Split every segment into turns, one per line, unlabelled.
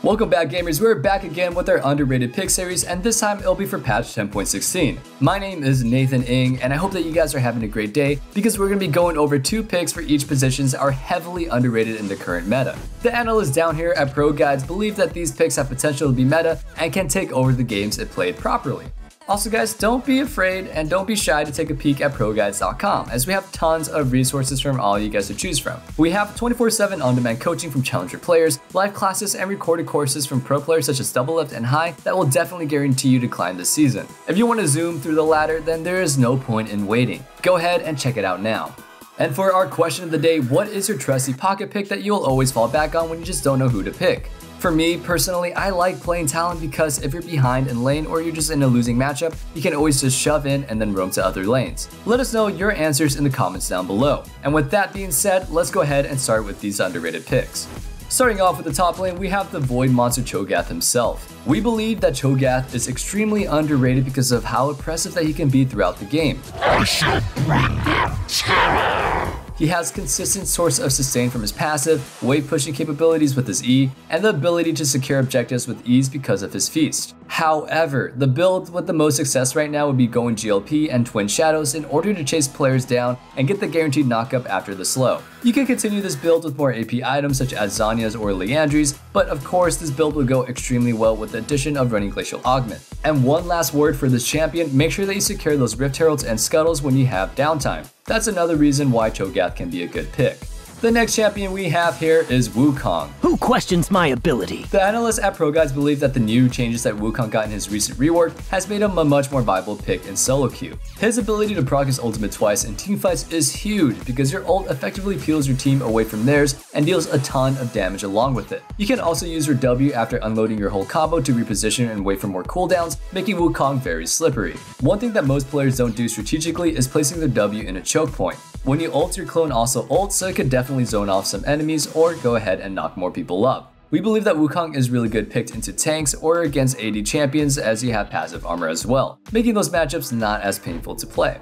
Welcome back, gamers. We're back again with our underrated pick series, and this time it'll be for patch 10.16. My name is Nathan Ng, and I hope that you guys are having a great day because we're going to be going over 2 picks for each positions that are heavily underrated in the current meta. The analysts down here at ProGuides believe that these picks have potential to be meta and can take over the games if played properly. Also guys, don't be afraid and don't be shy to take a peek at ProGuides.com, as we have tons of resources from all you guys to choose from. We have 24/7 on-demand coaching from challenger players, live classes and recorded courses from pro players such as Double Lift and High that will definitely guarantee you to climb this season. If you want to zoom through the ladder, then there is no point in waiting. Go ahead and check it out now. And for our question of the day, what is your trusty pocket pick that you'll always fall back on when you just don't know who to pick? For me, personally, I like playing Talon because if you're behind in lane or you're just in a losing matchup, you can always just shove in and then roam to other lanes. Let us know your answers in the comments down below. And with that being said, let's go ahead and start with these underrated picks. Starting off with the top lane, we have the Void Monster Cho'Gath himself. We believe that Cho'Gath is extremely underrated because of how impressive that he can be throughout the game. I shall bring them terror! He has consistent source of sustain from his passive, wave pushing capabilities with his E, and the ability to secure objectives with ease because of his feast. However, the build with the most success right now would be going GLP and Twin Shadows in order to chase players down and get the guaranteed knockup after the slow. You can continue this build with more AP items such as Zhonya's or Liandry's, but of course this build will go extremely well with the addition of running Glacial Augment. And one last word for this champion, make sure that you secure those Rift Heralds and Scuttles when you have downtime. That's another reason why Cho'Gath can be a good pick. The next champion we have here is Wukong.
Who questions my ability?
The analysts at ProGuides believe that the new changes that Wukong got in his recent rework has made him a much more viable pick in solo queue. His ability to proc his ultimate twice in teamfights is huge because your ult effectively peels your team away from theirs and deals a ton of damage along with it. You can also use your W after unloading your whole combo to reposition and wait for more cooldowns, making Wukong very slippery. One thing that most players don't do strategically is placing their W in a choke point. When you ult, your clone also ults, so it could definitely zone off some enemies or go ahead and knock more people up. We believe that Wukong is really good picked into tanks or against AD champions as you have passive armor as well, making those matchups not as painful to play.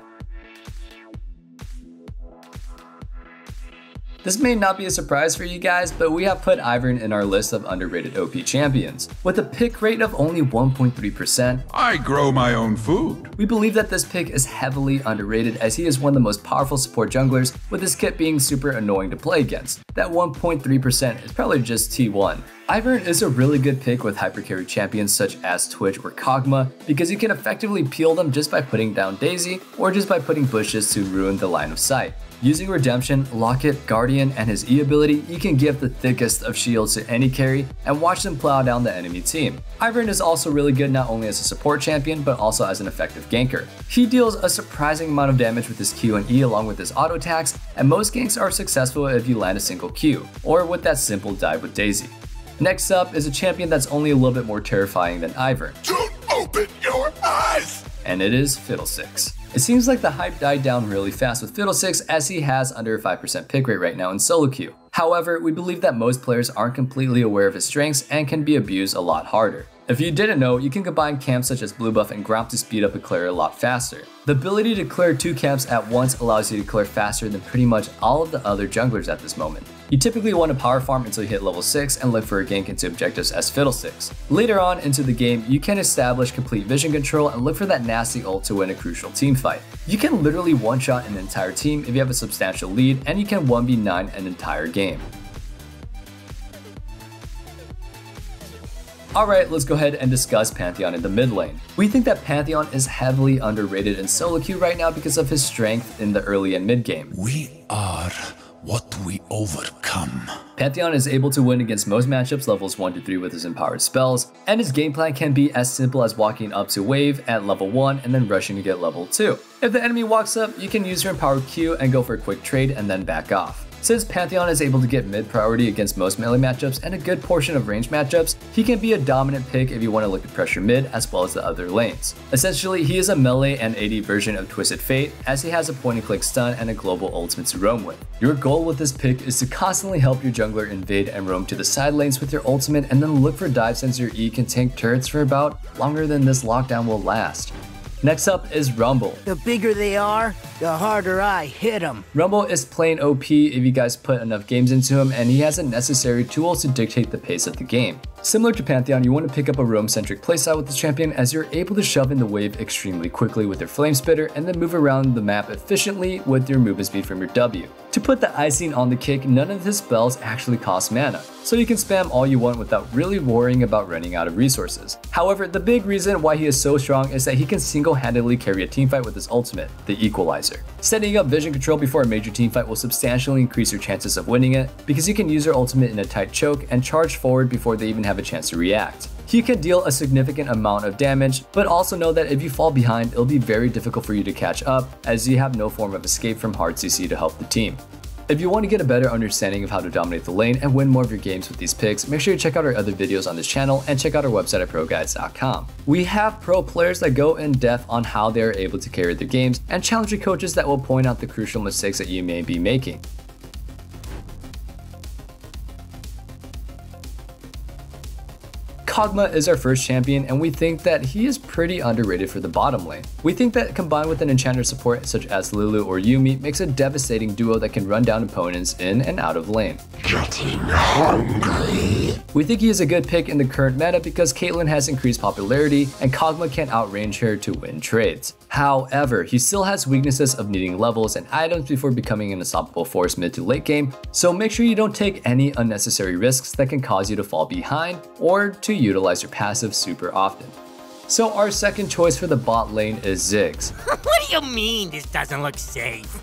This may not be a surprise for you guys, but we have put Ivern in our list of underrated OP champions. With a pick rate of only 1.3%,
I grow my own food.
We believe that this pick is heavily underrated as he is one of the most powerful support junglers, with his kit being super annoying to play against. That 1.3% is probably just T1. Ivern is a really good pick with hypercarry champions such as Twitch or Kog'Maw because you can effectively peel them just by putting down Daisy or just by putting bushes to ruin the line of sight. Using Redemption, Locket, Guardian, and his E ability, you can give the thickest of shields to any carry and watch them plow down the enemy team. Ivern is also really good not only as a support champion, but also as an effective ganker. He deals a surprising amount of damage with his Q and E along with his auto attacks, and most ganks are successful if you land a single Q, or with that simple dive with Daisy. Next up is a champion that's only a little bit more terrifying than Ivern.
Don't open your eyes!
And it is Fiddlesticks. It seems like the hype died down really fast with Fiddlesticks as he has under a 5% pick rate right now in solo queue. However, we believe that most players aren't completely aware of his strengths and can be abused a lot harder. If you didn't know, you can combine camps such as Blue Buff and Gromp to speed up a clear a lot faster. The ability to clear 2 camps at once allows you to clear faster than pretty much all of the other junglers at this moment. You typically want to power farm until you hit level 6 and look for a gank into objectives as Fiddlesticks. Later on into the game, you can establish complete vision control and look for that nasty ult to win a crucial team fight. You can literally one-shot an entire team if you have a substantial lead, and you can 1v9 an entire game. Alright, let's go ahead and discuss Pantheon in the mid lane. We think that Pantheon is heavily underrated in solo queue right now because of his strength in the early and mid game.
We are what we overcome.
Pantheon is able to win against most matchups levels 1 to 3 with his empowered spells, and his game plan can be as simple as walking up to wave at level 1 and then rushing to get level 2. If the enemy walks up, you can use your empowered Q and go for a quick trade and then back off. Since Pantheon is able to get mid priority against most melee matchups and a good portion of range matchups, he can be a dominant pick if you want to look at pressure mid as well as the other lanes. Essentially, he is a melee and AD version of Twisted Fate as he has a point and click stun and a global ultimate to roam with. Your goal with this pick is to constantly help your jungler invade and roam to the side lanes with your ultimate and then look for dives since your E can tank turrets for about longer than this lockdown will last. Next up is Rumble.
The bigger they are, the harder I hit them.
Rumble is plain OP if you guys put enough games into him, and he has the necessary tools to dictate the pace of the game. Similar to Pantheon, you want to pick up a roam-centric playstyle with this champion as you're able to shove in the wave extremely quickly with your Flame Spitter and then move around the map efficiently with your movement speed from your W. To put the icing on the cake, none of his spells actually cost mana, so you can spam all you want without really worrying about running out of resources. However, the big reason why he is so strong is that he can single-handedly carry a teamfight with his ultimate, the Equalizer. Setting up vision control before a major teamfight will substantially increase your chances of winning it because you can use your ultimate in a tight choke and charge forward before they even have a chance to react. He can deal a significant amount of damage, but also know that if you fall behind, it'll be very difficult for you to catch up as you have no form of escape from hard CC to help the team. If you want to get a better understanding of how to dominate the lane and win more of your games with these picks, make sure you check out our other videos on this channel and check out our website at ProGuides.com. We have pro players that go in depth on how they are able to carry their games and challenger coaches that will point out the crucial mistakes that you may be making. Kog'Maw is our first champion, and we think that he is pretty underrated for the bottom lane. We think that combined with an enchanter support such as Lulu or Yuumi makes a devastating duo that can run down opponents in and out of lane.
Getting hungry.
We think he is a good pick in the current meta because Caitlyn has increased popularity and Kog'Maw can outrange her to win trades. However, he still has weaknesses of needing levels and items before becoming an unstoppable force mid to late game, so make sure you don't take any unnecessary risks that can cause you to fall behind or to utilize your passive super often. So our second choice for the bot lane is Ziggs.
What do you mean this doesn't look safe?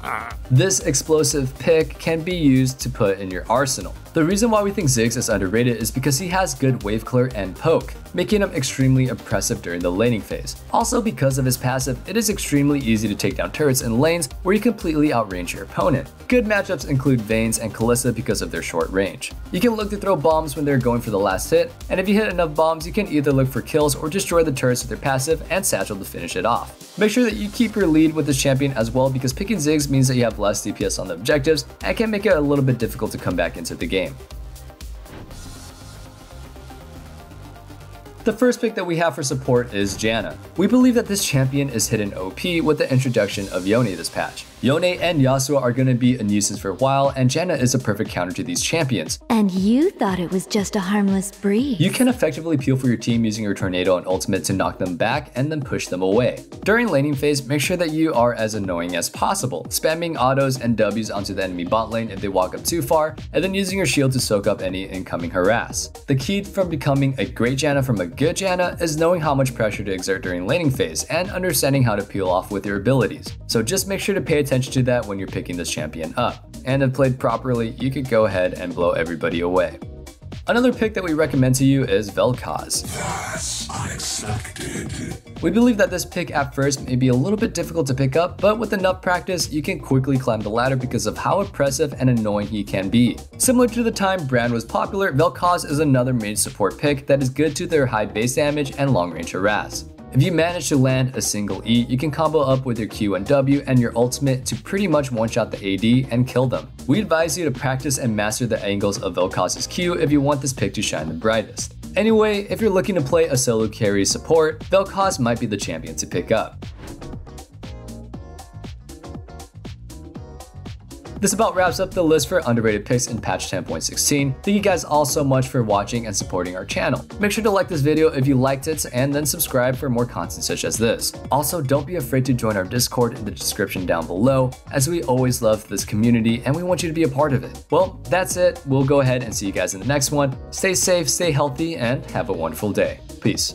This explosive pick can be used to put in your arsenal. The reason why we think Ziggs is underrated is because he has good wave clear and poke, making him extremely oppressive during the laning phase. Also because of his passive, it is extremely easy to take down turrets in lanes where you completely outrange your opponent. Good matchups include Vayne's and Kalista because of their short range. You can look to throw bombs when they're going for the last hit, and if you hit enough bombs, you can either look for kills or destroy the turrets with their passive and satchel to finish it off. Make sure that you keep your lead with this champion as well because picking Ziggs means that you have less DPS on the objectives and can make it a little bit difficult to come back into the game. The first pick that we have for support is Janna. We believe that this champion is hidden OP with the introduction of Yone this patch. Yone and Yasuo are going to be a nuisance for a while, and Janna is a perfect counter to these champions.
And you thought it was just a harmless breeze.
You can effectively peel for your team using your tornado and ultimate to knock them back and then push them away. During laning phase, make sure that you are as annoying as possible, spamming autos and W's onto the enemy bot lane if they walk up too far, and then using your shield to soak up any incoming harass. The key from becoming a great Janna from a good Janna is knowing how much pressure to exert during laning phase and understanding how to peel off with your abilities. So just make sure to pay attention to that when you're picking this champion up. And if played properly, you could go ahead and blow everybody away. Another pick that we recommend to you is Vel'Koz.
That's unexpected.
We believe that this pick at first may be a little bit difficult to pick up, but with enough practice, you can quickly climb the ladder because of how oppressive and annoying he can be. Similar to the time Brand was popular, Vel'Koz is another mage support pick that is good to their high base damage and long range harass. If you manage to land a single E, you can combo up with your Q and W and your ultimate to pretty much one-shot the AD and kill them. We advise you to practice and master the angles of Vel'Koz's Q if you want this pick to shine the brightest. Anyway, if you're looking to play a solo carry support, Vel'Koz might be the champion to pick up. This about wraps up the list for underrated picks in patch 10.16. Thank you guys all so much for watching and supporting our channel. Make sure to like this video if you liked it and then subscribe for more content such as this. Also, don't be afraid to join our Discord in the description down below, as we always love this community and we want you to be a part of it. Well, that's it. We'll go ahead and see you guys in the next one. Stay safe, stay healthy, and have a wonderful day. Peace.